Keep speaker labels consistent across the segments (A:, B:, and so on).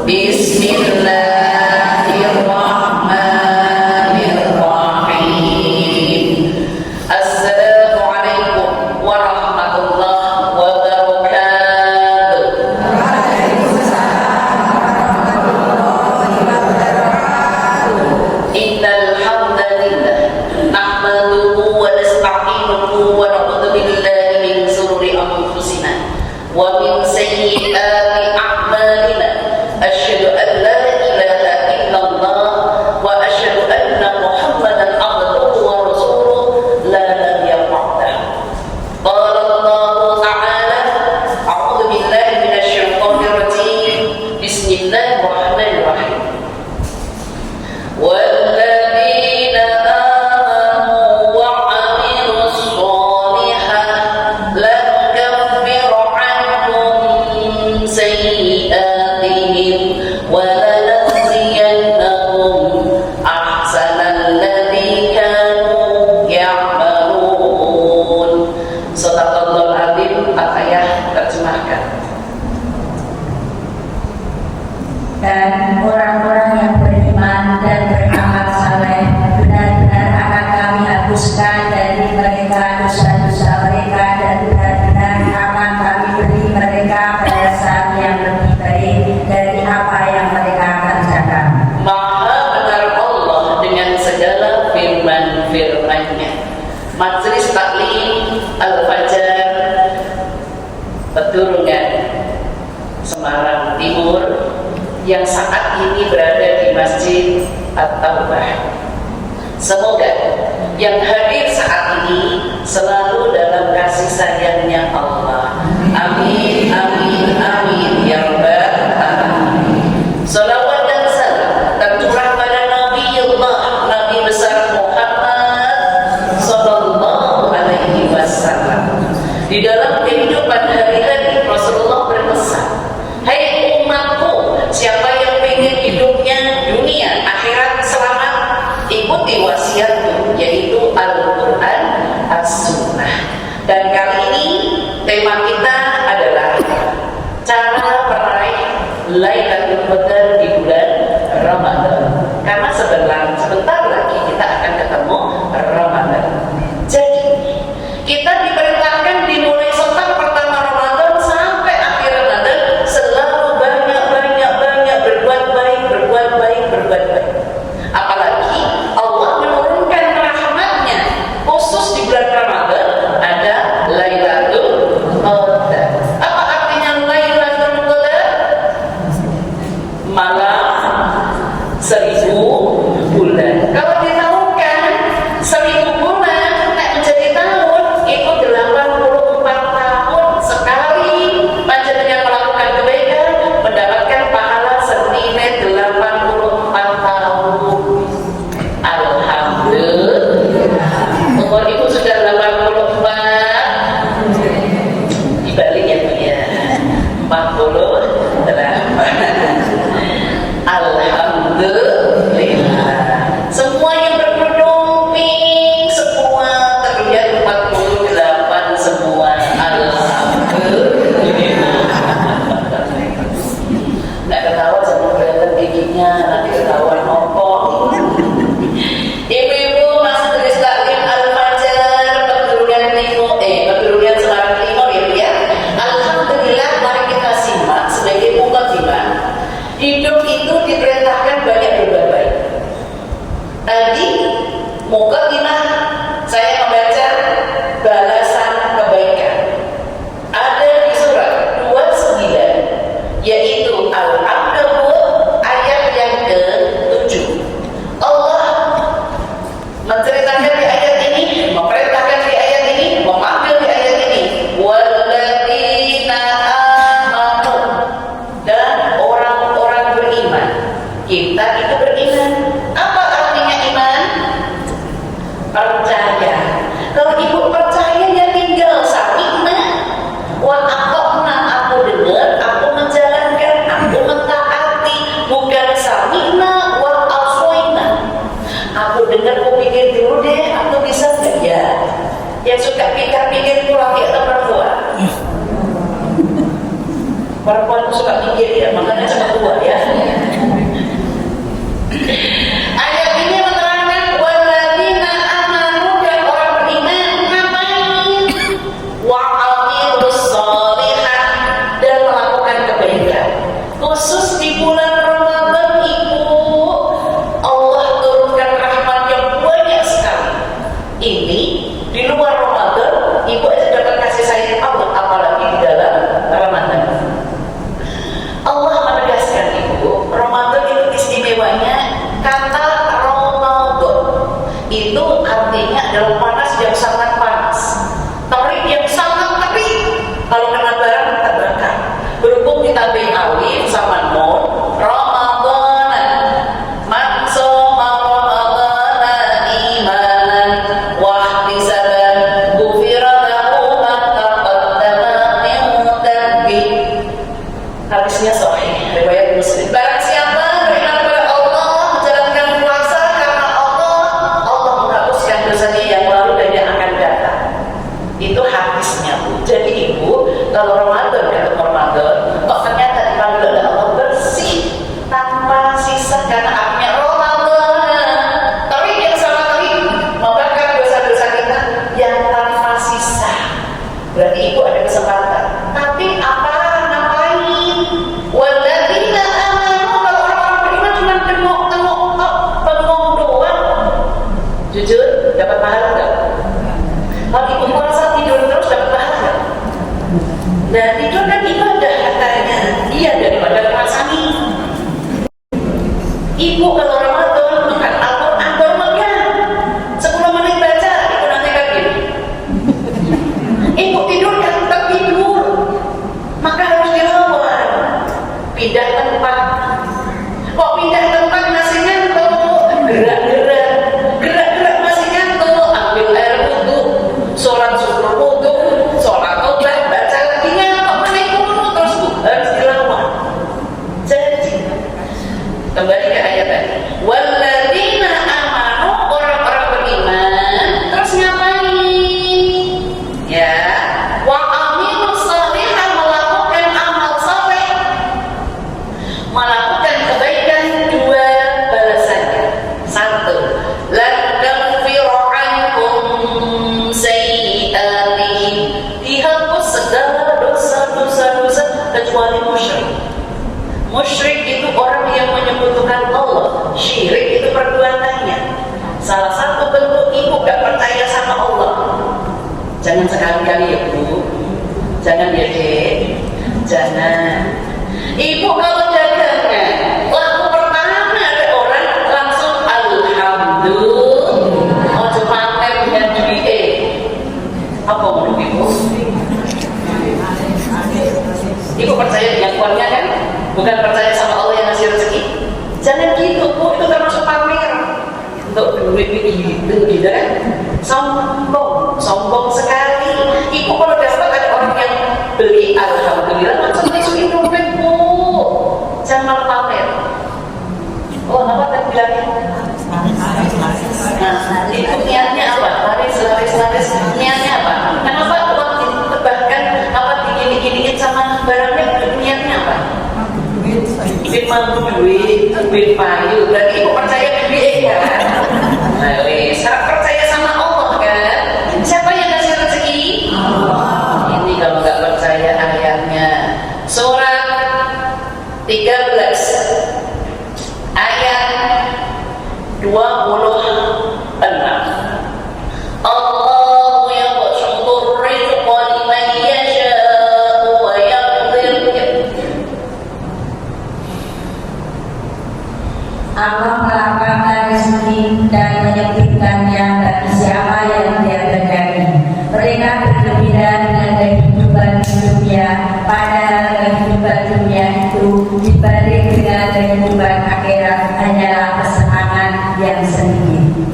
A: Bismillahirrahmanirrahim. Assalamualaikum warahmatullahi wabarakatuh. Innal hamdalillah nahmaduhu wa nasta'inuhu wa na'udzu billahi min shururi anfusina wa min sayyiati a'malina. Asyhadu an la ilaha illallah wa asyhadu anna Muhammadan abduhu wa rasuluh la nabiyya ba'dahu. Qala Allah ta'ala, a'udzu billahi minasy syaithanir rajim. Bismillahirrahmanirrahim. والذين آمنوا وعملوا الصالحات لنكفر عنهم سيئاتهم ولنجزينهم أحسن الذي كانوا يعملون. Shadaqallahul Adzim. Al-ayah terjemahkan.
B: Dan orang-orang yang beriman dan beramal saleh benar-benar akan kami hapuskan dari mereka dosa-dosa mereka, dan benar-benar akan kami beri mereka balasan yang lebih baik dari apa yang mereka kerjakan.
A: Maha benar Allah dengan segala firman-firman-Nya. Majelis Taklim Al-Fajar Peturungan Semarang Timur yang saat ini berada di Masjid At-Taubah. Semoga yang hadir saat ini selalu dalam kasih sayangnya Allah. Amin, amin, amin, ya rabbal alamin. Salawat dan salam tercurah pada Nabiullah, Nabi besar Muhammad sallallahu alaihi wasallam. Di dalam kehidupan hari-hari Rasulullah berpesan, "Hai umatku, siapa yang ingin hidupnya dunia akhirat selamat, ikuti wasiatku, yaitu Al-Quran As-Sunnah." Dan kali ini tema kita adalah cara meraih Lailatul Qadar di bulan Ramadan. Karena sebentar lagi kita akan ketemu Ramadan. Jadi kita diperintahkan dimulai setelah pertama Ramadan sampai akhir Ramadan selalu banyak berbuat baik. Apalagi Allah menurunkan rahmatnya khusus di bulan Ramadan, ada Lailatul Qadar. Apa artinya Lailatul Qadar? Malam 1000 bulan. Kalau ditahunkan 1000 bulan menjadi tahun, itu 84 tahun sekali panjenengan melakukan kebaikan mendapatkan pahala senilai 84 tahun. Alhamdulillah. Umur ibu sudah 84. Dibalik ya Bu ya. 48. Alhamdulillah. Semua yang berkeduping semua terlihat 48 semua. Alhamdulillah. Nggak ketawa sama kelihatan giginya, nanti ketahuan ompong. Ibu-ibu masih tulis taklim Al-Fajar Peturungan Semarang Timur ya Bu ya. Alhamdulillah, mari kita simak sebagai mukadimah. Hidup itu diperintahkan banyak berbuat baik. Tadi mukadimah saya membaca balasan kebaikan. Ada di surat 29, yaitu Al-Ankabut ayat yang ke-7. Allah menceritakan di ayat ini, memerintahkan di ayat ini, memanggil di ayat ini, walladzina amanu, dan orang-orang beriman. Kita itu beriman. Apa artinya iman? Percaya. Kalau ibu percaya ya tinggal saminah wa aqna, aku dengar, aku menjalankan, aku mentaati. Bukan saminah wa asoina, aku dengar, aku pikir dulu deh, aku bisa nggak ya? Yang suka pikir-pikir itu laki atau perempuan? Perempuan itu suka pikir dia, makanya cepat tua ya. Ayat ini menerangkan walladzina amanu dan orang beriman ngapain? Wa amilus sholihat dan melakukan kebaikan. Khusus di bulan Ramadan Ibu, Allah turunkan rahmat yang banyak sekali. Ini di luar Ramadan Ibu aja dapat kasih sayang Allah, apalagi di dalam Ramadan. Allah menegaskan Ibu, Ramadan itu istimewanya kata Ramadan itu artinya adalah panas yang sangat panas, terik yang sangat terik. Kalau kena barang terbakar. Berhubung ditambahin alif sama nun, Ramadan, man shoma Ramadan imanan wa ihtisaban ghufira lahu ma taqaddama min dhanbi. Hadisnya sahih riwayat Muslim. Barang siapa beriman kepada Allah, menjalankan puasa karena Allah menghapuskan dosanya yang lalu dan yang akan datang. Itu hadisnya, Bu. Jadi Ibu, kalau Ramadan datang Ramadan, kok ternyata dipanggil oleh Allah bersih tanpa sisa karena artinya Ramadan. Tapi yang sama tadi membakar dosa-dosa kita yang tanpa sisa. Berarti Ibu ada kesempatan. Tapi apa? Ngapain? Walladzina amanu, kalau orang-orang beriman cuma bengong doang. Jujur, dapat pahala enggak? Kalau Ibu puasa tidur terus dapat pahala enggak? Nah, tidur kan ibadah katanya. Iya, daripada puasa nih. Ibu kalau Ramadan makan Al-Quran baru megang 10 menit baca, Ibu nanti kan gini. Ibu tidur kan tetap tidur, maka harus dilawan. Pindah tempat. Kok pindah tempat masih ngantuk? Gerak-gerak masih ngantuk. Ambil air wudhu, sholat subuh wudhu, sholat tobat, baca lagi ngantuk, menaik wudhu terus harus dilawan. Jadi kembali ke ayat tadi. Walladzina amanu, orang-orang beriman, terus ngapain? Ya, wa amilus sholihat, melakukan amal saleh, melakukan kebaikan, dua balasannya. Satu, lan naghfiru ankum sayyi'atihim, dihapus segala dosa-dosa kecuali musyrik. Musyrik itu orang yang menyekutukan Allah. Syirik itu perbuatannya. Salah satu bentuk Ibu gak percaya sama Allah. Jangan sekali-kali ya Bu. Jangan ya Dek. Jangan. Ibu kalau dagangan, laku pertama ada orang langsung alhamdulillah. Oh cuma dengan duit. Apa menurut Ibu? Ibu percaya dengan uangnya kan? Bukan percaya sama Allah yang ngasih rezeki. Jangan gitu Bu, itu termasuk pamer. Untuk duit gitu kan? Sombong sekali. Ibu kalau dapat ada orang yang beli alhamdulillah langsung masukin dompet Bu. Jangan malah pamer. Oh, apa tadi bilangnya? Nah, itu niatnya apa? Laris. Niatnya apa? Kenapa uang ditebahkan apa digini-giniin sama barangnya? Niatnya apa? Duit mampu duit payu. Berarti Ibu percaya duit kan? Nah, harap percaya sama Allah kan? Siapa yang kasih rezeki? Ini kalau nggak percaya ayatnya. Surat 13 ayat 26. Allahu yabsutur rizqa liman yasha'u wa yaqdir.
B: Allah melapangkan rezeki dan menyempitkannya bagi siapa yang Dia kehendaki. Mereka bergembira dengan kehidupan hidupnya, padahal kehidupan dunia itu dibanding dengan kehidupan akhirat hanyalah kesenangan yang sedikit.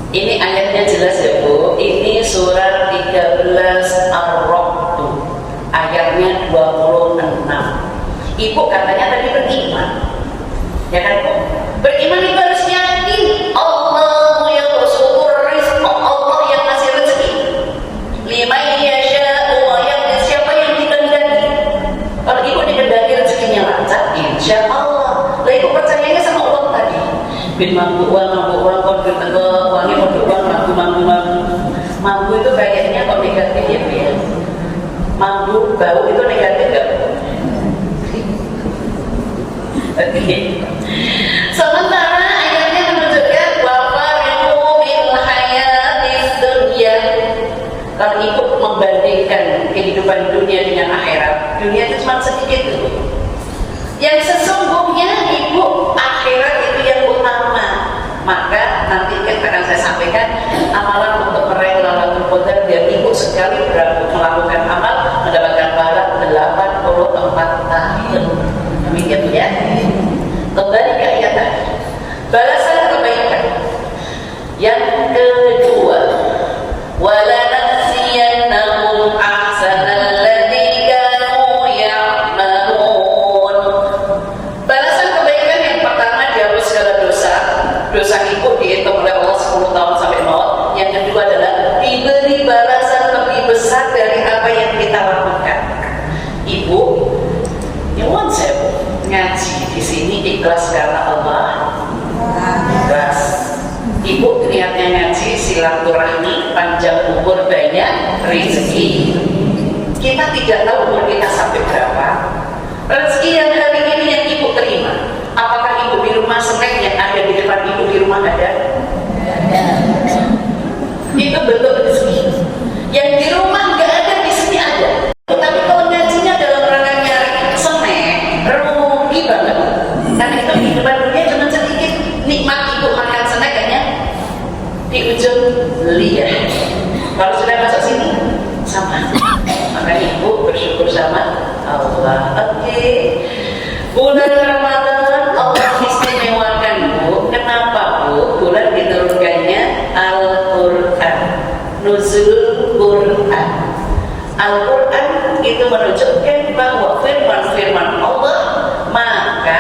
A: Ini ayatnya jelas ya Bu. Ini surat 13 Ar-Ra'd, ayatnya 26. Ibu katanya tadi beriman, ya kan Bu? Beriman itu harus yakin Allah yang bersyukur rizqa, Allah yang ngasih rezeki. Liman yasha'u wa yaqdir, siapa yang dikehendaki. Kalau Ibu dikehendaki rezekinya lancar, Masya Allah. Lah ibu percayanya sama uang tadi. Bin mampu uang, konfir tengok, uangnya untuk uang, mampu itu kayaknya kok negatif ya Bu ya. Mampu, bau itu negatif gak? Oke. Sementara ayatnya menunjukkan wafarihu bil hayatis dunya. Kalau ikut membandingkan kehidupan dunia dengan akhirat, dunia itu cuma sedikit dulu. Yang sesungguhnya ibu akhirat itu yang utama. Maka nanti akan saya sampaikan amalan untuk meraih Lailatul Qadar biar ibu sekali melakukan amal mendapatkan pahala 84 tahun. Demikian ya. Kembali ke ayat tadi. Balasan kebaikan. Yang kedua, wala nasiyannahum ahsanal ladzi kanu ya'malun. Balasan kebaikan yang pertama dihapus segala dosa. Dosa ibu dihitung oleh Allah 10 tahun sampai maut. Yang kedua adalah diberi balasan lebih besar dari apa yang kita lakukan. Ibu, nyuwun sewu ngaji di sini ikhlas karena Allah. Ikhlas. Ibu niatnya ngaji silaturahmi, panjang umur, banyak rezeki. Kita tidak tahu umur kita sampai berapa. Rezeki yang hari ini yang ibu terima, apakah ibu di rumah snack yang ada di depan ibu di rumah ada? Itu bentuk rezeki. Yang di rumah nggak ada, di sini ada. Tapi kalau ngajinya dalam rangka nyari snack, rugi banget. Karena itu di depan dunia cuma sedikit. Nikmat ibu makan snack hanya di ujung lidah. Kalau sudah masuk sini, sama. Maka ibu bersyukur sama Allah. Oke. Bulan Ramadan Allah istimewakan Bu. Kenapa Bu? Bulan diturunkannya Al-Quran, nuzul Quran. Al-Quran itu menunjukkan bahwa firman-firman Allah. Maka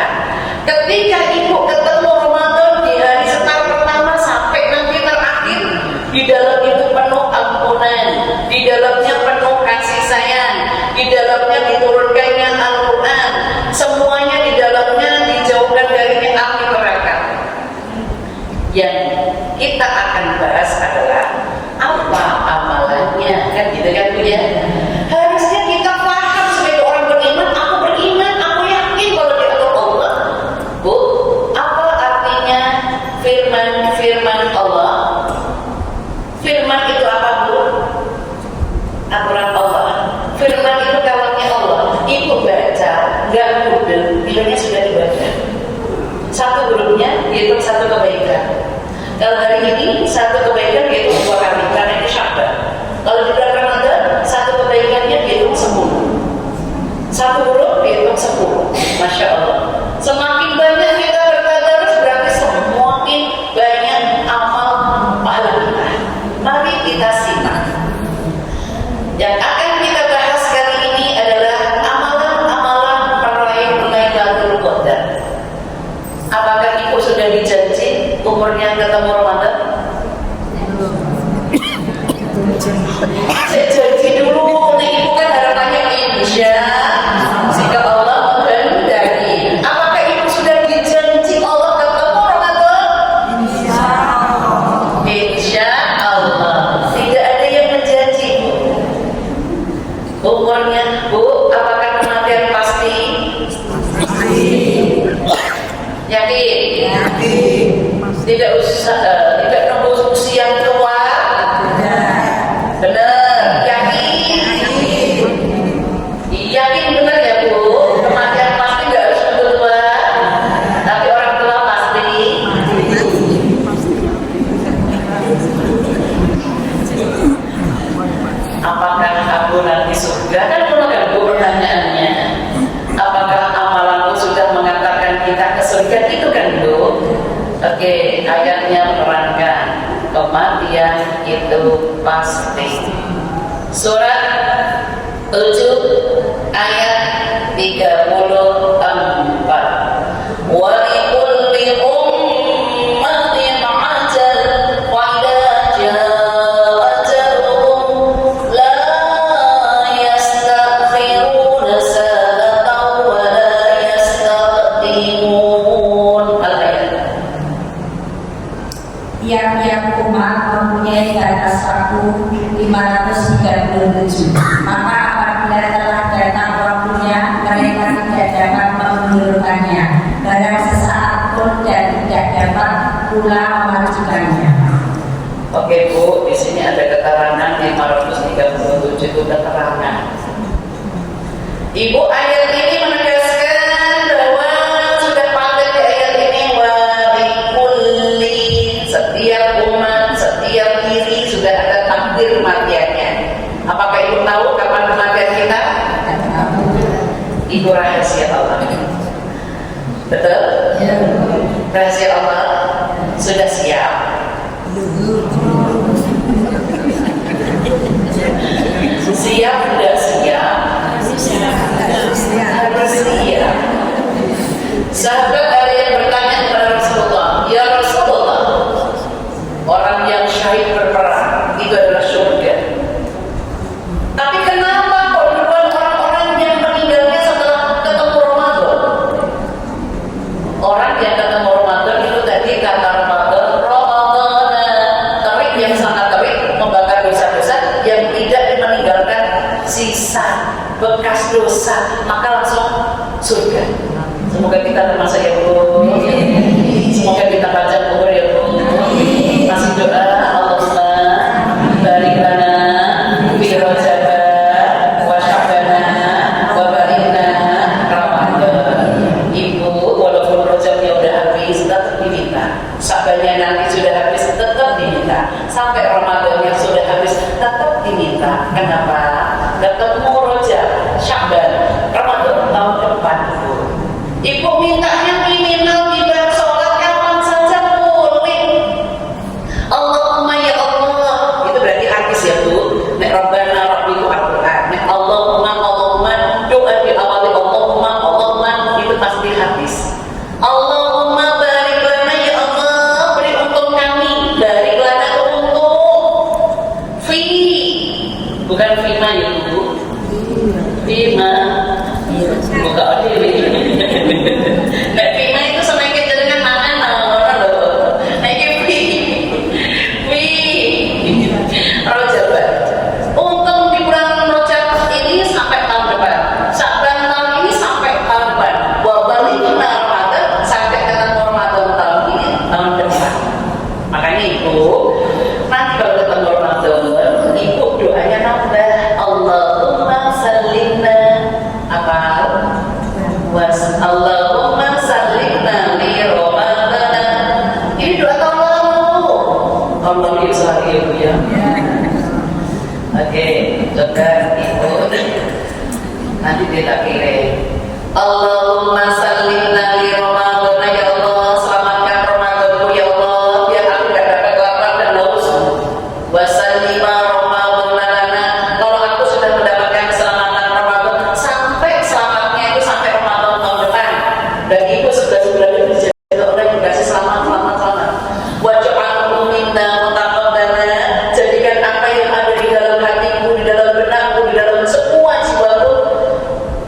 A: ketika ibu ketemu Ramadan di hari setar pertama sampai nanti terakhir, di dalam itu penuh ampunan, di dalamnya penuh kasih sayang, di dalamnya diturunkannya Al-Quran, semuanya di dalamnya dijauhkan dari api neraka. Yang kita akan bahas adalah apa amalannya, kan gitu kan Bu ya? Harusnya kita paham sebagai orang beriman. Aku beriman, aku yakin kalau diatur Allah. Bu, apa artinya firman Allah? Firman itu apa Bu? Aturan Allah. Firman itu kawannya Allah. Ibu baca, nggak mudah, bilangnya sudah dibaca. Satu hurufnya dihitung satu kebaikan. Kalau hari ini satu kebaikan dihitung 2 kali, karena itu Sya'ban. Kalau di bulan Ramadan satu kebaikannya dihitung 10. Satu huruf dihitung 10. Masya Allah. Semakin banyak kita bertadarus berarti semakin banyak amal pahala kita. Mari kita simak. Yang akan kita bahas kali ini adalah amalan-amalan meraih Lailatul Qadar. Apakah ibu sudah dijanji umurnya ketemu Ramadan? Saya janji dulu, nih ibu kan harapannya insya jika Allah menghendaki. Apakah ibu sudah dijanji Allah ketemu Ramadan? Insya Allah. Tidak ada yang menjanji Bu. Umurnya Bu, apakah kematian pasti? Yakin? Tidak usah, tidak nunggu usia tua. Benar, yakin? Yakin benar ya Bu? Kematian pasti nggak harus nunggu tua, tapi orang tua pasti. Apakah aku nanti surga? Kan belum kan Bu pertanyaannya. Apakah amalanku sudah mengantarkan kita ke surga? Itu kan Bu. Oke, ayatnya menerangkan kematian itu pasti. Surat 7 ayat 34. Wa likulli ummatin ajal wa idza jaa ajaluhum la yastakhiruna sa'atan wa la yastaqdimun.
B: Maka apabila telah datang waktunya, mereka tidak dapat menundurkannya. Barang sesaat pun dan tidak dapat pula memajukannya.
A: Oke Bu, di sini ada keterangan 537 itu keterangan. Ibu ayat ini menegaskan bahwa sudah pakai di ayat ini wa bikulli, setiap umat, setiap diri sudah ada takdir kematiannya. Apakah ibu tahu kapan kematian kita? Itu rahasia Allah. Betul? Rahasia Allah sudah siap. Siap tidak siap? Harus siap. Sahabat ada yang bertanya kepada Rasulullah, ya Rasulullah, orang yang syahid berperang itu adalah surga. Tapi kenapa kehidupan orang-orang yang meninggalnya setelah ketemu Ramadan? Orang yang ketemu Ramadan itu tadi kata Ramadan, tarik yang sangat tarik, membakar dosa-dosa yang tidak meninggalkan sisa bekas dosa, maka langsung surga. Semoga kita termasuk ya Bu. Semoga kita baca kubur ya Bu. Masih doa, Allahumma barik lana fi Rajab wa Sya'ban wa barik lana Ramadan. Ibu, walaupun Rajabnya udah habis tetap diminta, Sya'bannya nanti sudah habis tetap diminta, sampai Ramadannya sudah habis tetap diminta. Kenapa? Ketemu Rajab, Sya'ban, Ramadan tahun depan Ibu. Ibu mintanya minimal kita sholat kapan saja boleh. Allahumma ya Allah, itu berarti hadis ya Bu. Nek Rabbana Rabbiku Al-Quran, nek Allahumma doa di awali Allahumma itu pasti hadis. Allahumma barik lana ya Allah, beri untung kami, barik lana untung fi, bukan fima ya Bu, fima buka adil. Nek fima itu semakin jenengan mana orang loh. Nek fi Rajab. Untung di bulan Rajab ini sampai tahun depan. Sya'ban tahun ini sampai tahun depan. Wa balikna Ramadan sampai ketemu Ramadan tahun ini tahun depan. Makanya Ibu, nanti kalau ketemu Ramadan, Ibu doanya nambah. Allahumma sallimna apa? Allahumma sallimna li Ramadan. Ini doa tahun lalu. Tahun lalu sehari ya Bu ya. Oke, coba Ibu nanti kita kirim. Allahumma sallimna li Ramadan ya Allah, selamatkan Ramadanku ya Allah, biar aku gak dapat lapar dan haus. Wa sallima Ramadan lana. Kalau aku sudah mendapatkan keselamatan Ramadan, sampai selamatnya itu sampai Ramadan tahun depan. Dan Ibu sebelah-sebelahnya menjadi orang yang dikasih selamat. Waj'alhu minna mutaqabbala, jadikan apa yang ada di dalam hatiku, di dalam benakku, di dalam semua jiwaku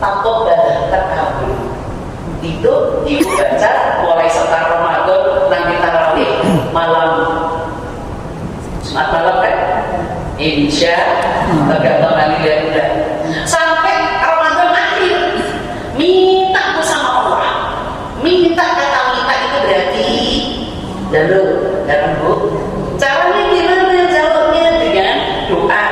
A: taqabbala, terkabul. Itu Ibu baca mulai setelah Ramadan nanti tarawih malam, Jumat malam kan? Insya tergantung hari dan bulan. Sampai Ramadan akhir, minta sama Allah. Minta, kata minta itu berarti lalu, dan Bu, caranya gimana? Jawabnya dengan doa.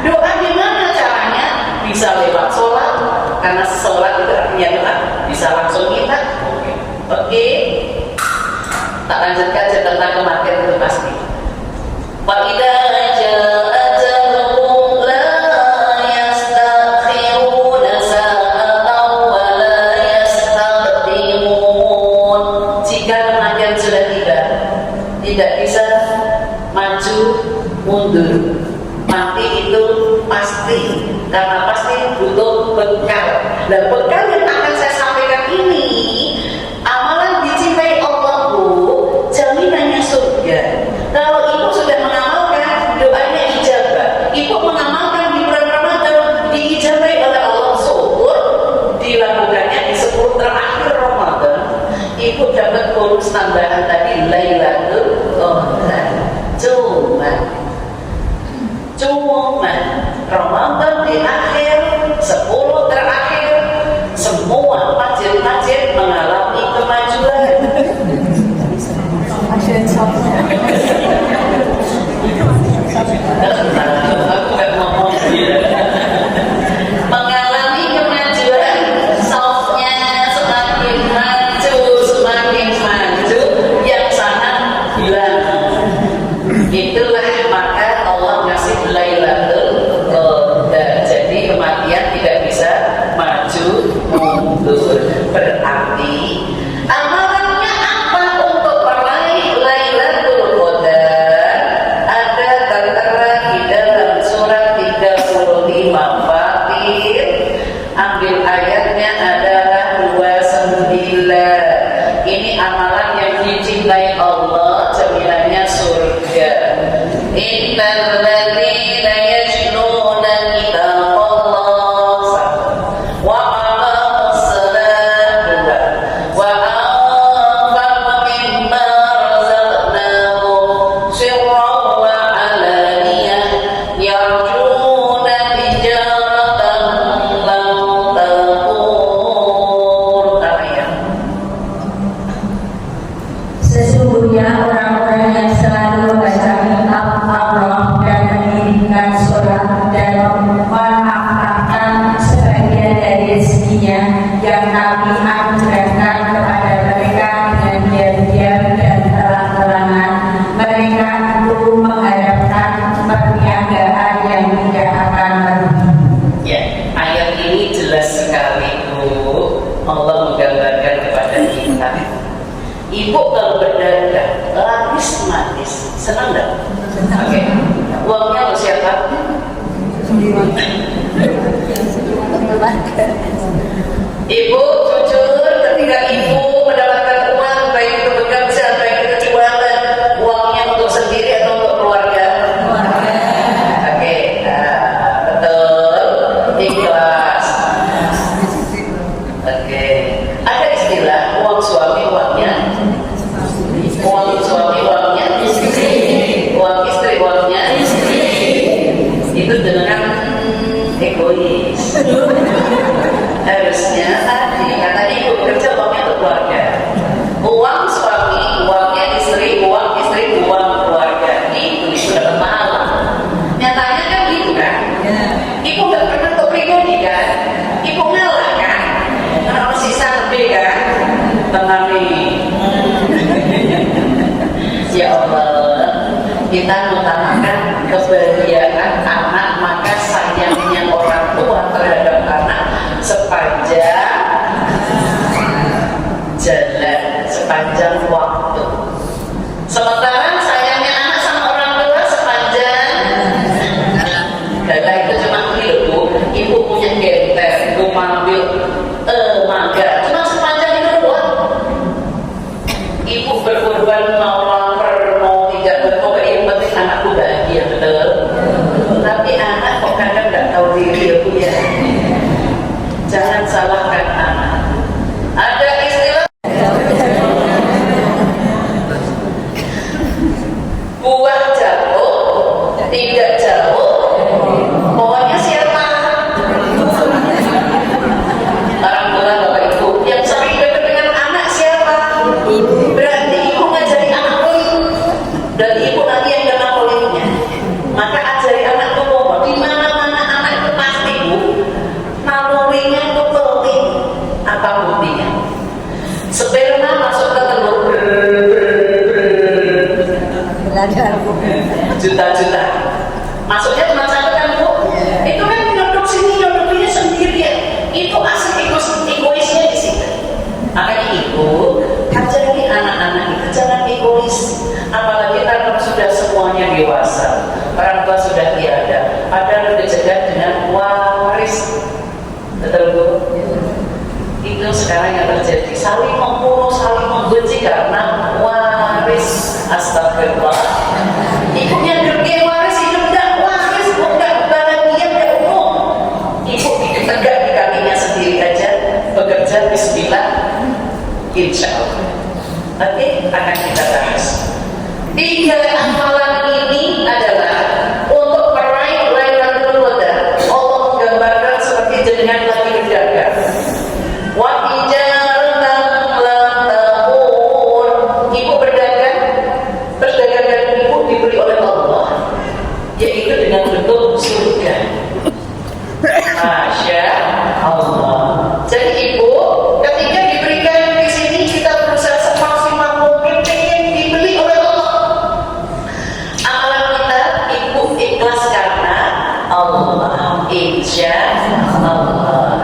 A: Doa gimana caranya? Bisa lewat sholat, karena sholat itu artinya doa. Bisa langsung minta. Oke. Tak lanjutkan aja tentang kematian itu pasti. Wa idza jaa ajaluhum la yastakhiruna sa'atan wa la yastaqdimun. Jika kematian sudah tiba, tidak bisa maju mundur. Mati itu pasti, karena pasti butuh bekal. Dan bekal yang akan saya sampaikan ini, amalan dicintai Allah Bu, jaminannya surga. Kalau Ibu sudah mengamalkan, doanya ijabah. Ibu mengamalkan di bulan Ramadan, diijabai oleh Allah, syukur dilakukannya di 10 terakhir Ramadan. Ibu dapat bonus tambahan tadi Lailatul Qadar. Cuma Ramadan di akhir 10 terakhir semua masjid-masjid mengalami kemajuan. Aku nggak ngomong mengalami kemajuan, softnya semakin maju, yang sangat hilang. Itulah maka Allah ngasih Lailatul Qadar. Jadi kematian tidak bisa maju mundur. Berarti amalannya apa untuk meraih Lailatul Qadar? Ada tertera di dalam surat 35 Fatir. Ambil ayatnya adalah 29. Ini amalan yang dicintai Allah, jaminannya surga. Innal ladzina yajnuna kitabullah wa aqamus salata wa anfaqu mimma razaqnahum sirran wa alaniyah yarjuna tijaratan lan tabur.
B: Sesungguhnya orang-orang yang selalu baca kitab Allah dan mengirimkan surat dan memaafkan sebagian dari rezekinya yang kami anugerahkan kepada mereka dengan diam-diam dan terang-terangan, mereka itu mengharapkan perniagaan yang tidak akan merugi.
A: Ya, ayat ini jelas sekali, Bu. Allah menggambarkan kepada kita. Ibu kalau berdagang, laris manis, senang nggak? Oke. Uangnya untuk siapa? Ibu jujur ketika ibu mendapatkan uang, baik itu bekerja, baik itu jualan, uangnya untuk sendiri atau untuk keluarga? Oke, betul, ikhlas. Oke, ada istilah uang suami uangnya, uang suami uangnya istri, uang istri uangnya istri. Itu dengan egois. Harusnya tadi kata ibu kerja uangnya untuk keluarga, uang suami uangnya istri, uang istri uang keluarga. Itu dapat pahala. Nyatanya kan gitu kan? Ibu nggak pernah untuk pribadi kan? Ibu ngalah kan? Karena sisa lebih kan? Tenang. Ya Allah, kita mengutamakan kebahagiaan anak, maka sayangnya orang tua terhadap anak sepanjang jalan, sepanjang waktu. Sementara sayangnya anak sama orang tua sepanjang jalan. Itu cuma gitu, Bu. Ibu punya genter, ibu mobil mangga, cuma sepanjang itu doang. Ibu berkorban mau lapar, mau tidak berkorban, yang penting anakku bahagia, betul. Tapi anak kok kadang nggak tahu diri, ya Bu ya. Jangan salahkan anak. Ada istilah buah jauh, tidak jauh, pokoknya siapa? Orang tua Bapak Ibu yang sering dekat dengan anak siapa? Berarti ibu ngajari anak pelit, dan ibu nanti yang kena pelitnya. Maka ajari anak itu ngomong, di mana-mana anak itu pasti, Bu, nalurinya itu pelit. Apa buktinya? Sperma masuk ke telur juta-juta. Masuknya cuma satu kan, Bu? Itu kan nyodok sini, nyodoknya sendirian. Itu asli egoisnya di situ. Makanya ibu ajari anak-anak itu jangan egois. Apalagi karena sudah semuanya dewasa, orang tua sudah tiada, padahal dicegah dengan waris. Betul, Bu? Itu sekarang yang terjadi, saling membunuh, saling membenci karena waris. Astagfirullah. Ibunya gede waris, hidup enggak waris, enggak bahagia, enggak umum. Ibu hidup tegak di kakinya sendiri aja, bekerja bismillah, insya Allah. Oke, akan kita bahas. 3 amalan ini adalah untuk meraih Lailatul Qadar. Allah dengan lagi berdagang. Wa tijaratan lan tahur. Ibu berdagang, terus dagangan ibu diberi oleh Allah, yaitu dengan bentuk surga. Masya Allah. Jadi ibu, ketika diberikan di sini kita berusaha semaksimal mungkin ingin dibeli oleh Allah. Amalan kita ibu ikhlas karena Allah, insya Allah.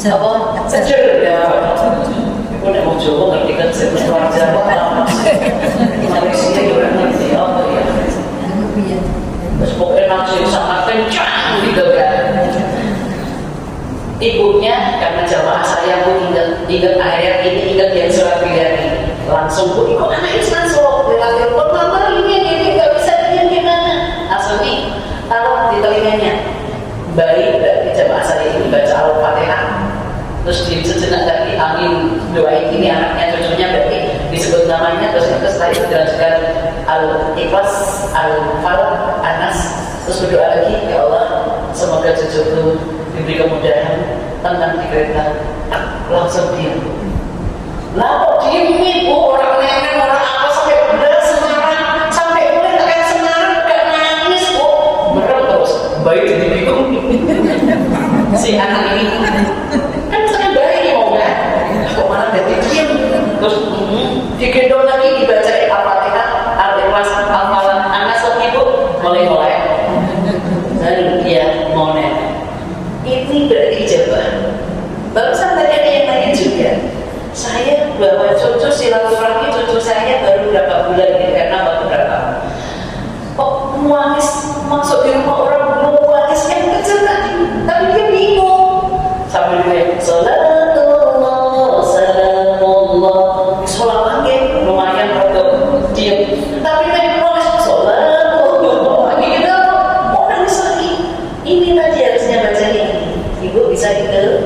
A: Apa? Sejer ya. Ibu nek mau Jawa ngerti kan luar Jawa apa? Malaysia juga ngerti apa ya? Terus pokoknya langsung sangat kencang gitu kan. Ibunya karena jamaah saya pun ingat ayat ini, ingat yang surat pilihan ini, langsung pun kok anak Islam solo lewat telepon mama ini nggak bisa diam gimana? Langsung nih taruh di telinganya. Baik dari jamaah saya ini baca Al-Fatihah, terus sejenak lagi angin doain ini anaknya cucunya berarti disebut namanya, terus setelah itu dilanjutkan Al-Ikhlas, Al-Falaq, Anas, terus berdoa lagi, ya Allah semoga cucuku diberi kemudahan tenang di kereta. Langsung diam. Lah kok diam ini bu, orang nenek orang apa sampai benar Semarang, sampai mulai tekan Semarang gak nangis bu, merem terus bayi jadi bingung si anak ini kan saya bayi mau kan kok malah jadi diam, terus digendong lagi dibacain Al-Fatihah, Al-Ikhlas, Al-Falaq, Anas lagi bu, mulai dan dia mau nenek. Ini berarti ijabah. Barusan tadi ada yang nanya juga, saya bawa cucu silaturahmi cucu saya baru berapa bulan ini karena waktu berapa? Kok muangis masuk di rumah orang belum muangis yang kecil tadi, tapi dia bingung. Sambil dia salatullah, salamullah, sholawat lumayan untuk diam. Tapi dia muangis salatullah, gitu. Mau nangis lagi. Ini tadi harusnya baca ini. Ibu bisa itu.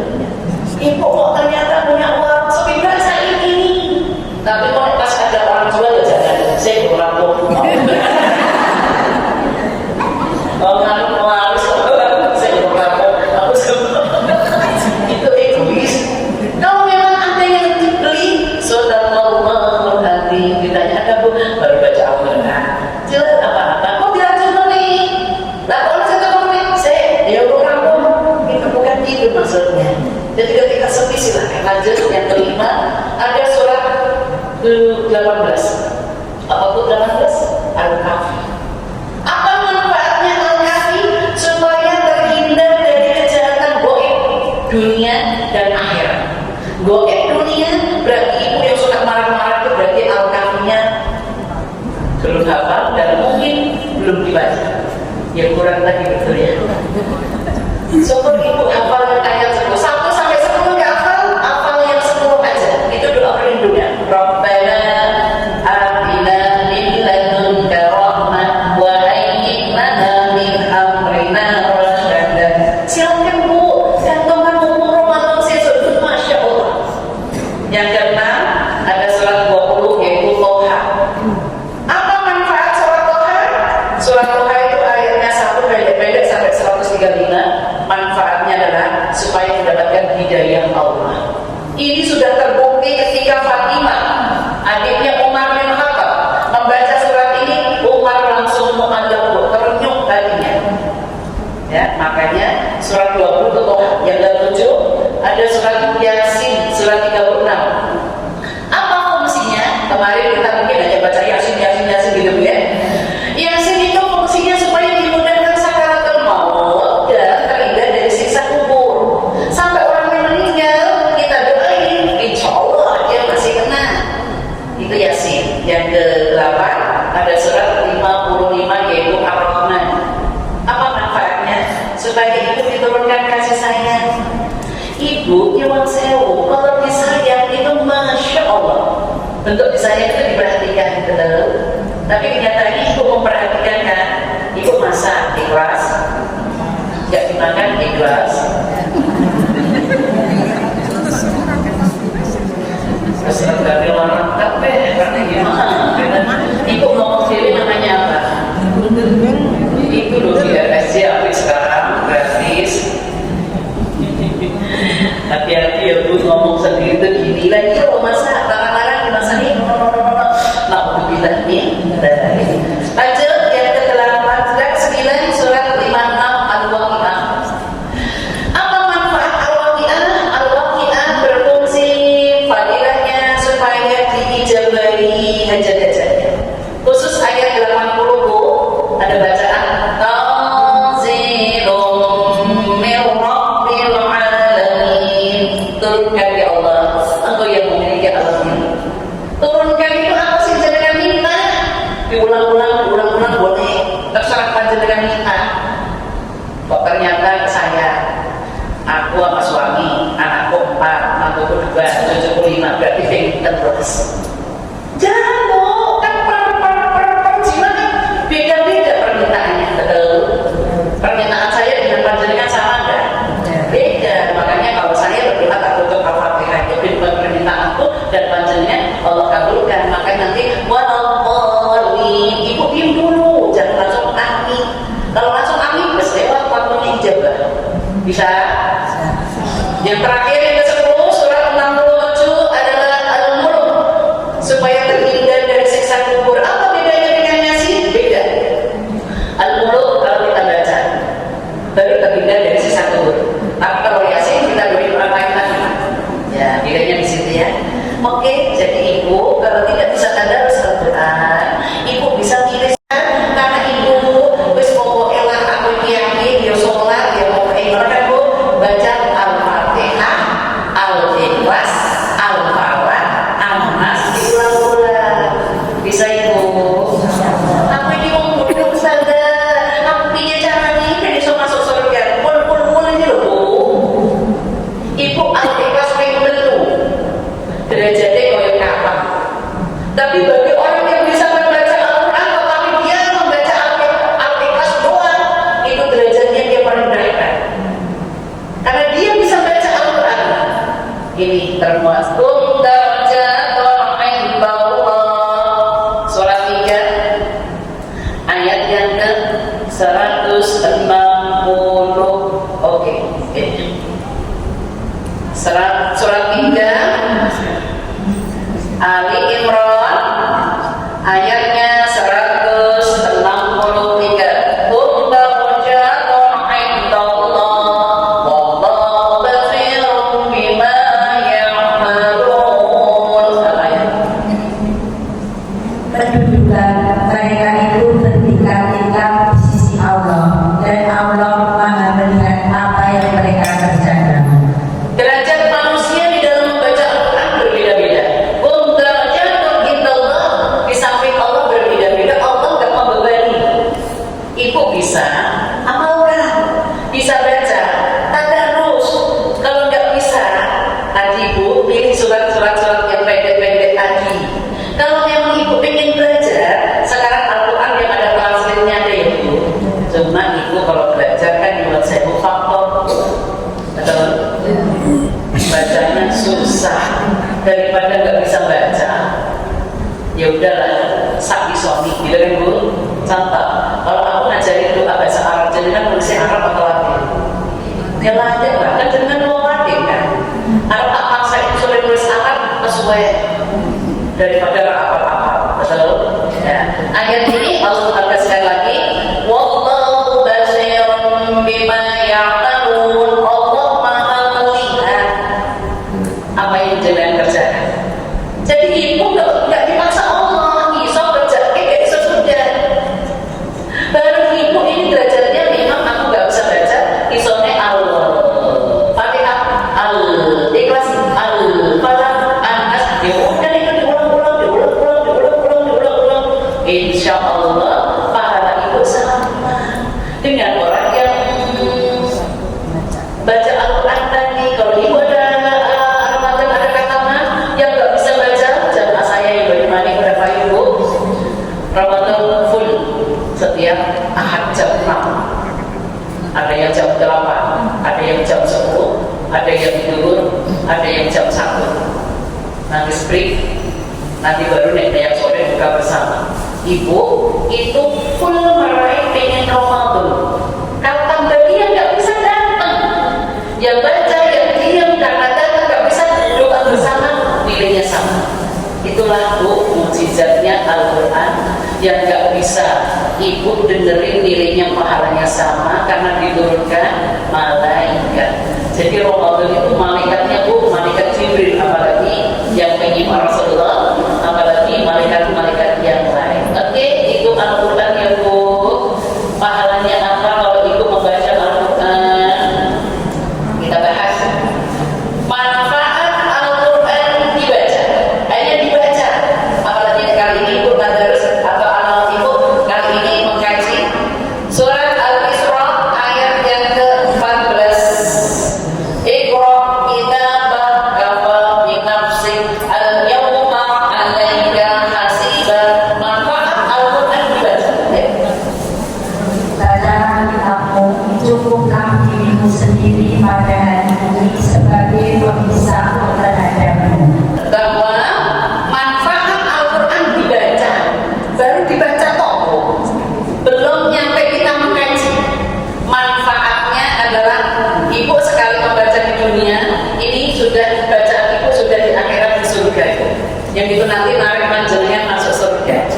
A: Ibu kok ternyata punya uang sepindah saya ini. Tapi kalau pas ada orang jual ya jangan. Saya kurang mau. Kalau harus saya kurang mau. Aku itu egois. Kalau memang ada yang dibeli, saudara hati ditanya ada bu baru baca Al-Quran. Jelas apa-apa. Kok diracun nih? Lah kalau saya nih, saya ya kurang mau. Itu bukan itu maksudnya. Jadi ketika sepi silahkan lanjut. Yang kelima ada surat 18. Apa itu 18? Al-Kahfi. Apa manfaatnya Al-Kahfi? Supaya terhindar dari kejahatan goib dunia dan akhirat. Goib dunia berarti ibu yang suka marah-marah itu berarti Al-Kahfinya belum hafal dan mungkin belum dibaca. Ya kurang lagi betul ya. Syukur ibu hafal ayat 10 sampai 10 nggak hafal yang 10 aja. Itu doa perlindungan. Rabbana atina min ladunka rahmah wa hayyi lana min amrina rasyada. Silakan bu, cantumkan buku Ramadan sesuatu, masya Allah. Yang keenam ada surat 20 yaitu Toha. Apa manfaat surat Toha? Surat Toha itu ayatnya 1 pendek-pendek sampai 135. Manfaatnya adalah supaya mendapatkan hidayah Allah. Ini sudah terbukti ketika Fatimah, adiknya Umar bin Khattab, membaca surat ini, Umar langsung mengadap terenyuh hatinya. Ya, makanya surat 20 itu yang ke-7 ada surat Yasin, surat 36. Apa fungsinya? Kemarin kita mungkin hanya baca Yasin gitu ya. Yasin itu fungsinya supaya dimudahkan sakaratul maut dan terhindar dari siksa kubur. Sampai orang yang meninggal kita doain, insya Allah dia masih kena. Itu Yasin. Yang ke-8 ada surat 55 yaitu Ar-Rahman. Apa manfaatnya? Supaya ibu diturunkan kasih sayang. Ibu nyuwun sewu, kalau disayang itu masya Allah. Bentuk disayang itu diperhatikan betul. Tapi kenyataannya ibu memperhatikan kan? Ibu masak ikhlas, nggak dimakan ikhlas. Keserang dari orang kafe, karena gimana? Ibu ngomong sendiri namanya apa? Ibu loh di RSC aplik sekarang gratis. Hati-hati ya bu, ngomong sendiri tuh gini lagi loh, masa larang-larang dimasak nih. Nah, untuk bilang nih, lanjut yang ke-8, 9 surat 56 Al-Waqi'ah. Apa manfaat Al-Waqi'ah? Al-Waqi'ah berfungsi fadilahnya supaya panjenengan nikah. Kok ternyata saya, aku sama suami, anakku 4, mantuku 2, cucuku 5, berarti pinter terus. Jangan Bu, kan perjiwa kan beda-beda permintaannya, betul. Permintaan saya dengan panjenengan sama enggak? Beda. Makanya kalau saya berdoa tak tutup Al-Fatihah, itu permintaanku dan panjenengan Allah kabulkan. Makanya nanti waladhdallin, ibu diam dulu, jangan langsung amin. Kalau langsung amin, bes lewat waktunya ijabah. Bisa? Yang terakhir yang ke-10 surat 67 adalah Al-Mulk, supaya terhindar dari siksa kubur. Apa bedanya dengan Yasin? Beda. Al-Mulk kalau kita baca baru terhindar dari siksa kubur. Tapi kalau Yasin kita beri orang lain lagi. Ya, bedanya di situ ya. Oke, jadi ibu kalau tidak bisa tadarus Al-Quran, ibu bisa milih karena ibu wis pokoknya lah aku yakin dia sholat dia mau kan Bu baca Al-Fatihah, Al-Ikhlas, Al-Falaq, An-Nas diulang-ulang. Bisa ibu? Aku ini mau bunuh Ustazah. Aku punya cara nih dan bisa masuk surga. Pul ini loh Bu. Ibu Al-Ikhlas pengen tentu derajatnya koyok kapan. Tapi bagi orang yang bisa membaca Al-Quran tetapi dia membaca Al-Ikhlas doang, itu derajatnya dia paling berat. Karena dia bisa baca Al-Quran. Ini termasuk darajatun indallah. Surah 3 ayat yang ke 160. Oke. Surat 3 Ali Imran ayatnya 163. Hum darajatun indallah wallahu basirun bima ya'malun.
B: Kedudukan mereka itu bertingkat-tingkat di sisi Allah, dan Allah Maha melihat apa yang mereka kerjakan.
A: Derajat manusia di dalam membaca Al-Quran berbeda-beda. Hum darajatun indallah, di samping Allah berbeda-beda. Allah nggak membebani. Ibu bisa amalkan, bisa baca, tadarus. Kalau nggak bisa, tadi ibu pilih surat-surat yang pendek-pendek tadi. Kalau memang ibu pengen belajar, sekarang Al-Quran yang ada translate-nya ada ya Bu. Cuma ibu kalau belajar kan buat saya faktor, atau bacanya susah, daripada nggak bisa baca. Ya udahlah, sak suami, gitu kan Bu. Contoh, kalau aku ngajarin doa bahasa Arab, jadinya nulisnya Arab atau Latin? Ya Latin lah, kan jadinya mau Latin kan. Arab tak maksa itu sudah nulis Arab sesuai daripada apa-apa, betul? Ya. Ayat ini Allah tegaskan lagi, wallahu basirun bima ya'malun. Allah Maha melihat apa yang jenengan kerjakan. Jadi ibu nggak dipaksa Allah, iso kerja kayak sesudah. Baru ibu ini derajatnya memang aku nggak bisa baca, isone Allah. Fatihah, Al-Ikhlas, Al-Falaq, An-Nas. Ya udah itu diulang-ulang. Insya Allah pahala ibu sama dengan orang yang baca Al-Quran tadi. Kalau ibu ada Ramadan ada kataman yang nggak bisa baca, jamaah saya yang bagaimana berapa ibu Ramadan full setiap Ahad jam 6, ada yang jam 8, ada yang jam 10, ada yang tidur, ada yang jam 1. Nanti break, nanti baru yang sore buka bersama. Ibu itu full meraih pengen Ramadan. Kalau tambah dia nggak bisa datang, yang baca, yang diam, karena datang nggak bisa doa bersama, nilainya sama. Itulah Bu mukjizatnya Al-Quran yang nggak bisa ibu dengerin nilainya pahalanya sama karena diturunkan malaikat. Jadi Ramadan itu malaikatnya Bu, malaikat Jibril, apalagi yang mengirim Rasulullah, apalagi malaikat-malaikat yang lain. Oke, itu Al-Quran ya Bu. Pahalanya apa kalau ibu membaca Al-Quran? Kita bahas manfaat Al-Quran dibaca. Hanya dibaca. Apalagi kali ini ibu tadarus atau anak ibu kali ini mengkaji surah
B: cukuplah dirimu sendiri pada hari ini sebagai pemisah terhadapmu.
A: Bahwa manfaat Al-Quran dibaca, baru dibaca toko, belum nyampe kita mengkaji. Manfaatnya adalah ibu sekali membaca di dunia, ini sudah bacaan ibu sudah di akhirat di surga itu. Yang itu nanti narik manjelnya masuk surga.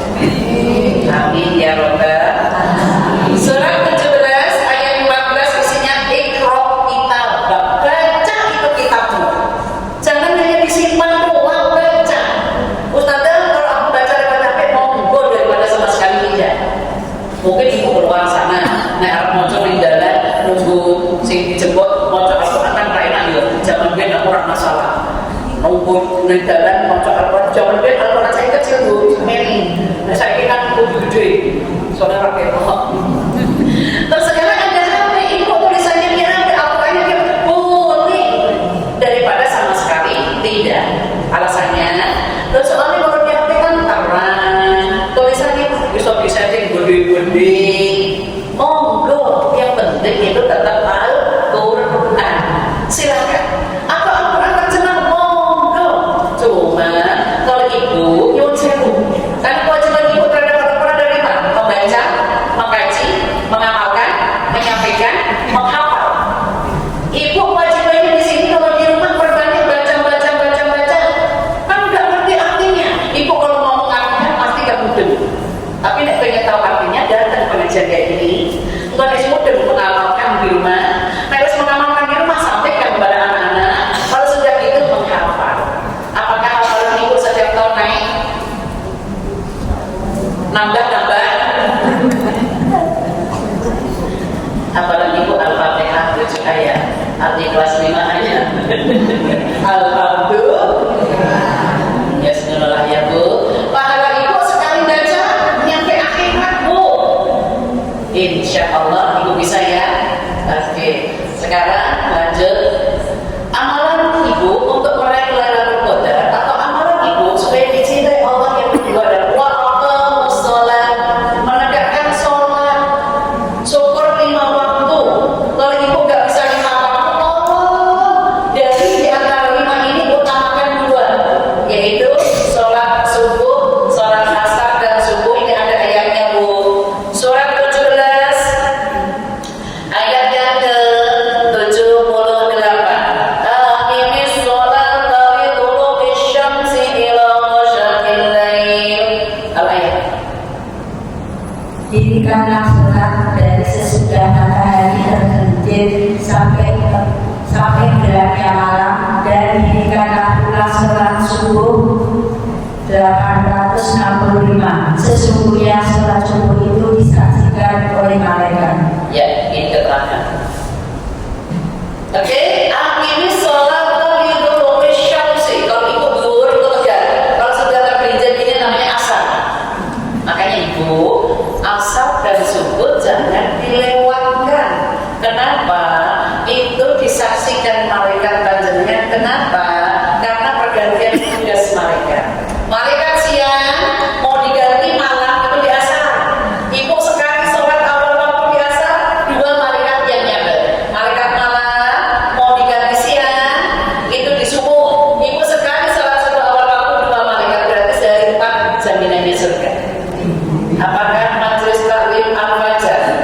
A: Amin ya Rabbal. Surat 17 ayat 14 isinya Iqra kitabak, baca itu kitabmu. Jangan hanya disimpan doang, baca. Ustazah, kalau aku baca lewat HP monggo, daripada sama sekali tidak. Mungkin ibu keluar sana, nek arep maca ning dalan nunggu sing dijemput maca Al-Qur'an kan ra enak ya. Zaman ben ora masalah. Nunggu ning dalan maca Al-Qur'an, zaman ben Al-Qur'an saya kecil Bu, meni. Nah saiki kan lebih gede. Soalnya ra ketok. Terus sekarang ada HP, ibu tulisannya di HP, Al-Qur'annya dia boleh daripada sama sekali tidak. Alasannya, terus soalnya kalau di HP kan terang, tulisannya bisa yang gede-gede. Monggo, yang penting itu tetap Al-Qur'an. Silakan. Apa Al-Qur'an terjemah? Monggo. Cuma kalau ibu nyuwun sewu, kan kewajiban ibu terhadap Al-Qur'an dari mana? Membaca, mengkaji, mengamalkan, menyampaikan, menghafal. Ibu kewajibannya di sini kalau di rumah berbanyak baca, kan nggak ngerti artinya. Ibu kalau mau mengartikan pasti nggak mudeng. Tapi nek pengen tahu artinya datang pengajian kayak gini. Bukan nek mudeng mengamalkan di rumah. Nek mengamalkan di rumah sampaikan kepada anak-anak. Kalau sudah gitu menghafal. Apakah hafalan ibu setiap tahun naik? Nambah. Hafalan ibu Al-Fatihah 7 ayat. Arti kelas 5 ayat. Alhamdulillah. Ya bismillah ya Bu. Pahala ibu sekali baca nyampe akhirat Bu. Insya Allah ibu bisa ya. Oke. Sekarang lanjut. Amalan ibu untuk meraih Lailatul Qadar atau amalan ibu supaya dicintai Allah yang kedua adalah waqamus shalah, menegakkan sholat. Syukur 5 waktu. Kalau ibu nggak bisa 5 waktu, tolong dari di antara 5 ini utamakan 2, yaitu sholat subuh, sholat asar dan subuh. Ini ada ayatnya Bu. Surat 17 ayat yang ke-78. Aqimis sholata liduluki syamsi ila ghasaqil lail. Al-ayat.
B: Dirikanlah sholat dari sesudah matahari tergelincir sampai gelapnya malam, dan dirikanlah pula sholat subuh 865. Sesungguhnya sholat subuh itu disaksikan oleh malaikat.
A: Ya, ini keterangan. Oke, aqimis sholata liduluki syamsi. Kalau ibu zuhur itu tegar. Kalau sudah tergelincir ini namanya asar. Makanya ibu, asar dan subuh jangan dilewatkan. Kenapa? Itu disaksikan malaikat panjenengan. Kenapa? Karena pergantian tugas malaikat. Malaikat siang mau diganti malam itu di asar. Ibu sekali sholat awal waktu di asar, 2 malaikat yang nyampe. Malaikat malam mau diganti siang itu di subuh. Ibu sekali sholat subuh awal waktu, 2 malaikat, berarti dari 4 jaminannya surga. Apakah majelis taklim al-fajar,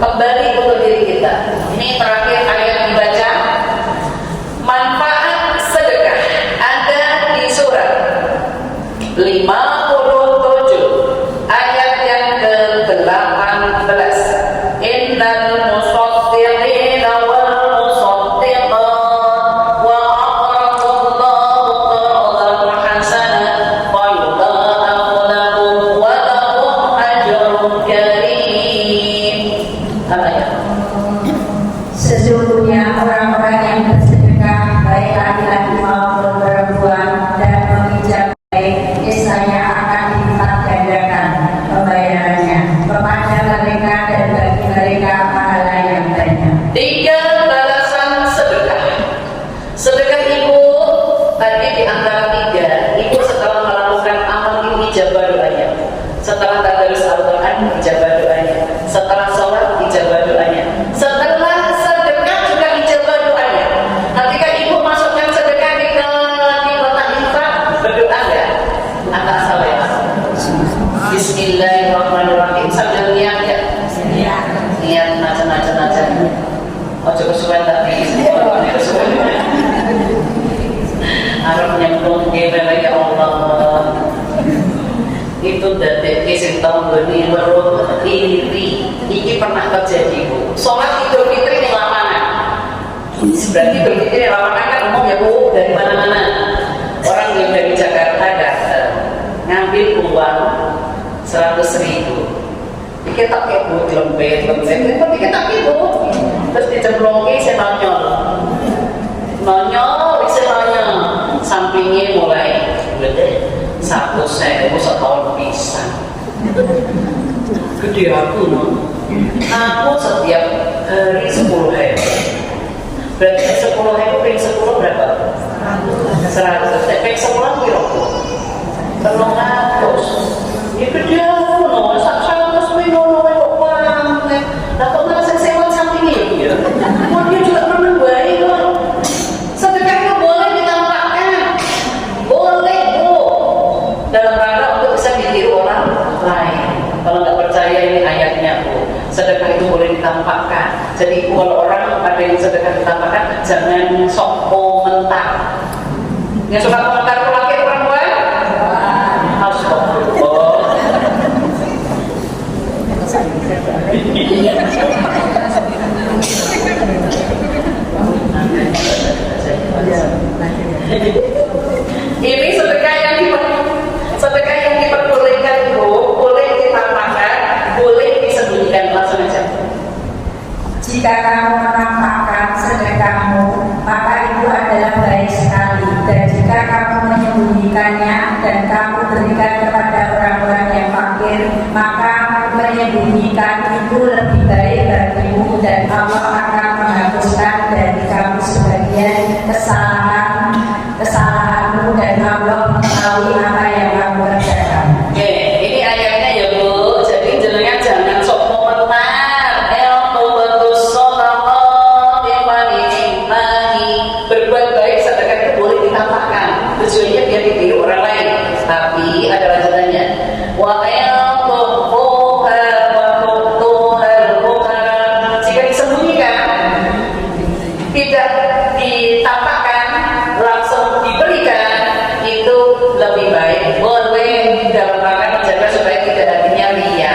A: kembali untuk diri kita. Ini terakhir ayat dibaca. Manfaat sedekah ada di surat 57 ayat yang ke-18. Innal musaddiqina wal musaddiqat wa aqradallahu qardan hasanan fa yudha'afu lahum wa lahum ajrun karim. Apa ya?
B: Sesungguhnya orang-orang yang bersedekah baik laki-laki maupun perempuan dan mengucap baik, niscaya akan dilipat gandakan pembayarannya kepada mereka dan bagi mereka pahala yang banyak.
A: 3 balasan sedekah. Sedekah ibu tadi di antara 3. Ibu setelah melakukan amal ini ijabah doanya. Setelah tadarus Al-Quran ijabah doanya. Setelah sholat ijabah doanya. Setelah sedekah juga ijabah doanya. Ketika ibu masukkan sedekah di kotak infak, berdoa enggak? Anak saleh. Bismillahirrahmanirrahim sambil niat ya. Niat najan. Ojo kesuwen tapi Arab nyemplung gimana ya Allah. Itu dari sing tahun ini baru ini pernah terjadi Bu. Sholat Idul Fitri di lapangan. Berarti berpikir di lapangan kan umum ya Bu, dari mana-mana. Orang yang dari Jakarta datang ngambil uang 100.000. Dikit tak ibu lembet, dikit tak ibu. Terus dicemplongi saya nonyol, sampingnya mulai gede. 100.000 setahun bisa. Gede aku no. Aku setiap hari 10.000. Berarti 10.000 ping 10 berapa? 100. Ping 10 kilo. 300. Ya gede aku no. 100 ping no kok pantai. Lah kok malah sewa sampingnya ya? Mau dia juga menang baik kok. Sedekahnya boleh ditampakkan. Boleh Bu. Dalam rangka untuk bisa ditiru orang lain. Kalau nggak percaya ini ayatnya Bu, sedekah itu boleh ditampakkan. Jadi kalau orang ada yang sedekah ditampakkan, jangan sok komentar. Yang suka komentar itu laki atau perempuan? Harus komentar. Ini sedekah yang diperbolehkan Bu, boleh ditampakkan, boleh disembunyikan. Langsung aja.
B: Jika kamu menampakkan sedekahmu, maka itu adalah baik sekali. Dan jika kamu menyembunyikannya dan kamu berikan kepada orang-orang yang fakir, maka menyembunyikan itu lebih baik bagimu dan Allah akan menghapuskan dari kamu sebagian kesalahanmu dan Allah mengetahui apa yang kamu kerjakan.
A: Oke, ini ayatnya ya Bu. Jadi jenengan jangan sok komentar. Berbuat baik sedekah itu boleh ditampakkan. Tujuannya biar ditiru orang lain. Tapi ada lanjutannya. Jika disembunyikan, tidak ditampakkan, langsung diberikan, itu lebih baik. Boleh dalam rangka menjaga supaya tidak hatinya ria.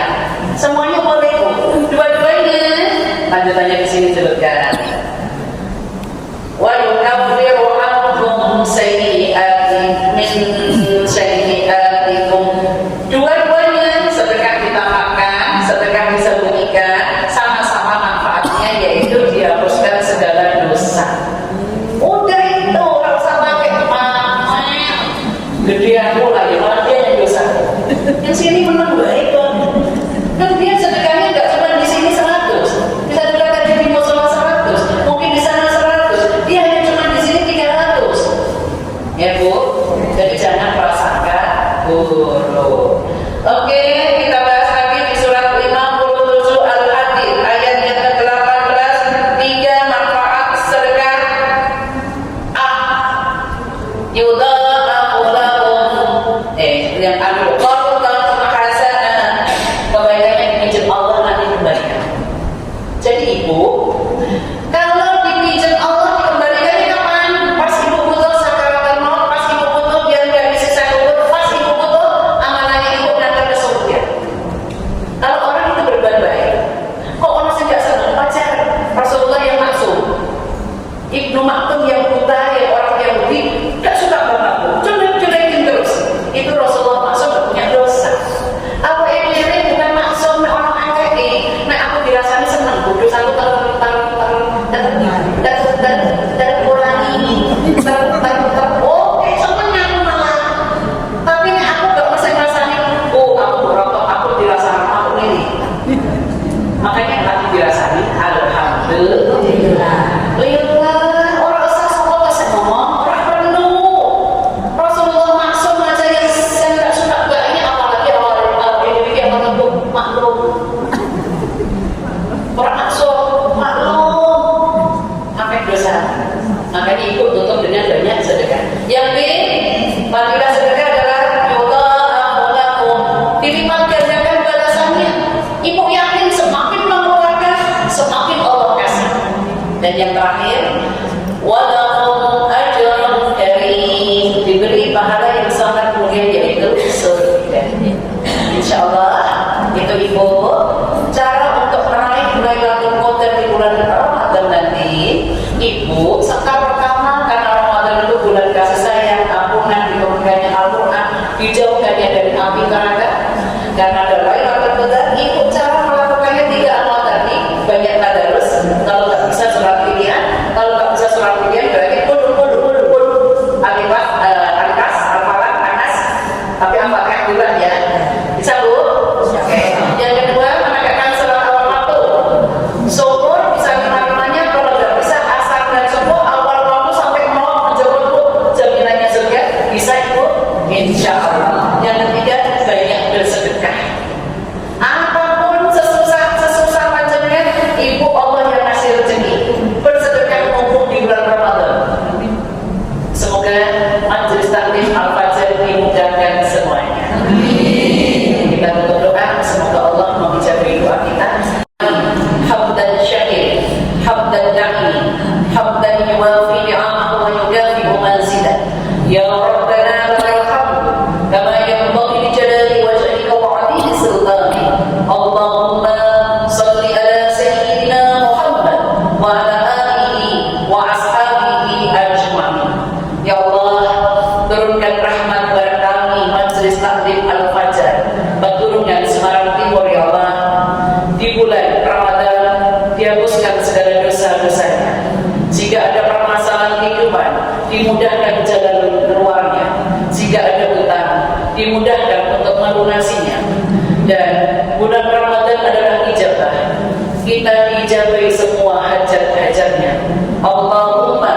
A: Semuanya boleh Bu. Dua-duanya. Lanjutannya di sini disebutkan. Wa yukaffiru ankum sayyi'atikum. Dua-duanya sedekah ditampakkan, sedekah disembunyikan, sama-sama manfaatnya yaitu dihapuskan segala dosa. Udah itu, orang usah pakai pamer. Gede aku lah ya, malah dia yang dosa. Yang sini menang baik kok. Kan dia sedekahnya nggak cuma di sini 100, bisa juga tadi di musola 100. Ibu, kalau dipinjam Allah dikembalikannya kapan? Pas ibu butuh sakaratul maut, pas ibu butuh biar nggak disiksa kubur, pas ibu butuh amalannya ibu berangkat ke surga. Kalau orang itu berbuat baik, kok orang sih nggak senang pacar Rasulullah yang maksum, Ibnu Maktum yang buta, yang orang Yahudi, nggak suka banget, cuekin terus. Itu Rasulullah maksum gak punya dosa. Apa yang lirik bukan maksum orang angkai. Nah aku dirasani seneng, bodoh satu terulangi, oke senengnya aku malah. Tapi ini aku gak masih ngerasani, oh aku berotot, aku dirasani, aku ini. Makanya aku dirasani, alhamdulillah. Orang usah semua kasih ngomong, orang perlu. Rasulullah maksum aja yang saya tidak suka banyak, apalagi awal ini yang menentu maklum. Orang maksum maklum, apa dosa? Makanya ibu tutup dengan banyak sedekah. Yang B, fadilah sedekah adalah yudha'afulakum, dilipat gandakan balasannya. Ibu yakin semakin mengeluarkan, semakin Allah kasih. Dan yang terakhir, walakum ajrun karim, diberi pahala yang sangat mulia yaitu surga. Insyaallah itu ibu cara untuk meraih Lailatul Qadar di bulan Ramadan nanti. Ibu sekar pertama, karena Ramadan itu bulan kasih sayang, ampunan, diberikannya Al-Quran, dijauhkannya dari api neraka. Karena ada Lailatul Qadar, ibu cara melakukannya 3 amal tadi, banyak tadarus. Kalau nggak bisa surat pilihan, kalau nggak bisa surat pilihan berarti pul alifat alikas alfalan anas, tapi apakah bulan ya bisa bu? Oke. Yang kedua menegakkan salat awal waktu, syukur bisa lima-limanya. Kalau nggak bisa asar dan syukur awal waktu sampai mau menjawab bu, jaminannya surga bisa ibu, insya Allah. Yang ketiga banyak bersedekah. Apapun sesusah panjangnya, ibu Allah yang ngasih rezeki. Bersedekah mumpung di bulan Ramadan. Semoga majelis taklim Al-Fajr dimudahkan semuanya. Kita tutup doa, semoga Allah mengijabahi doa kita. Hamdan syakir, hamdan na'im, hamdan yuwafi ni'amahu wa yukafi'u manzilah. Ya Rabbana lakal hamdu kama yanbaghi li jalali wajhika wa 'azimi sultanik. Allahumma salli ala sayyidina Muhammad wa ala alihi wa ashabihi ajma'in. Ya Allah, turunkan rahmat kepada kami majelis taklim Al-Fajr, Baturungan Semarang Timur. Ya Allah, di bulan Ramadan dihapuskan segala dosa-dosanya. Jika ada permasalahan kehidupan, dimudahkan jalan keluarnya. Jika ada hutang, dimudahkan untuk melunasinya. Dan bulan Ramadan adalah ijabah. Kita diijabahi semua hajat-hajatnya. Allahumma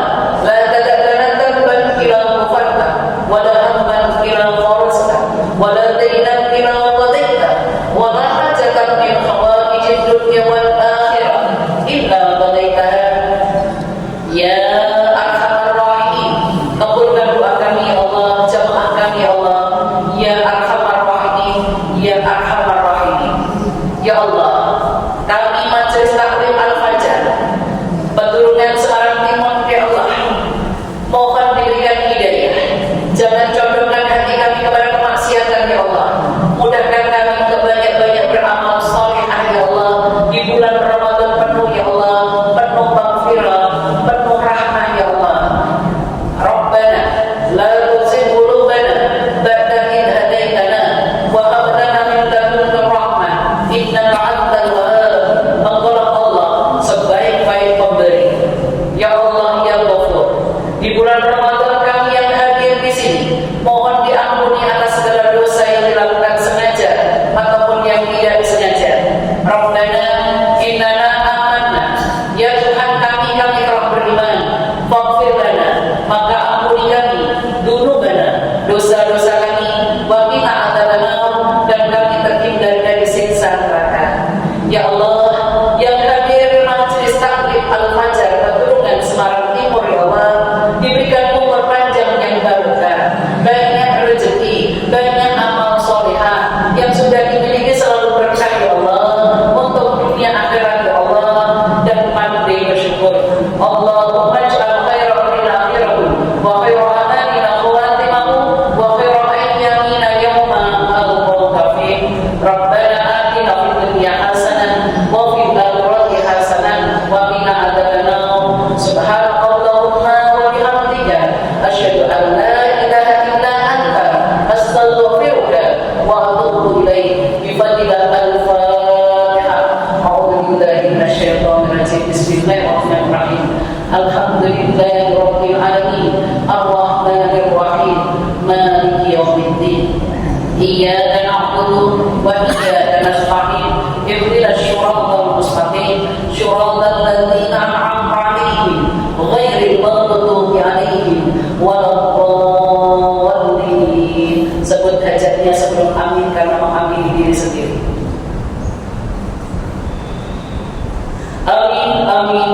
A: la tada'lana dhanban ila ghafarta, wa la hamman ila farajta, wa la daynan ila qadaita, wa la hajatan min hawaijid dunya wal akhirah illa qadaitaha. Ya Arhamar Rahim, kabulkan doa kami ya Allah, jamaah kami ya Allah. Ya Arhamar Rahim, ya Arhamar Rahim. Ya Allah, kami majelis taklim Al-Fajr, Baturungan Semarang Timur, ya Allah, mohon diberikan hidayah. Jangan condongkan hati kami kepada kemaksiatan ya Allah. Mudahkan kami untuk banyak-banyak beramal salihah ya Allah. Di bulan Ramadan penuh ya Allah, penuh maghfirah, penuh rahmah ya Allah. Rabbana la tuzigh qulubana ba'da idh hadaitana wa hab lana min ladunka rahmah innaka antal wahhab. Engkaulah Allah sebaik-baik pemberi. Ya Allah ya Ghafur, di bulan Ramadan kami yang hadir di sini mohon diampuni atas segala dosa yang dilakukan sengaja ataupun yang tidak disengaja. Rabbana innana amanna, ya Tuhan kami telah beriman. Faghfir lana, maka ampuni kami dzunubana, dosa-dosa kami, wa qina adzabannar, dan kami terhindar dari siksa neraka. Ya Allah, yang hadir majelis taklim Al-Fajr Baturungan Semarang Timur ya Allah, diberikan umur panjang yang barokah, banyak rezeki, banyak amal solehah yang sudah dimiliki selalu berkah ya Allah, untuk dunia akhirat ya Allah, dan Haji. Bismillahirrahmanirrahim. Alhamdulillahirabbil alamin. Arrahmanirrahim. Maliki yaumiddin. Iyyaka na'budu wa iyyaka nasta'in. Ihdinas siratal mustaqim. Siratal ladzina an'amta 'alaihim ghairil maghdubi 'alaihim waladdallin. Sebut hajatnya sebelum amin karena mengamini diri sendiri. Amin, amin,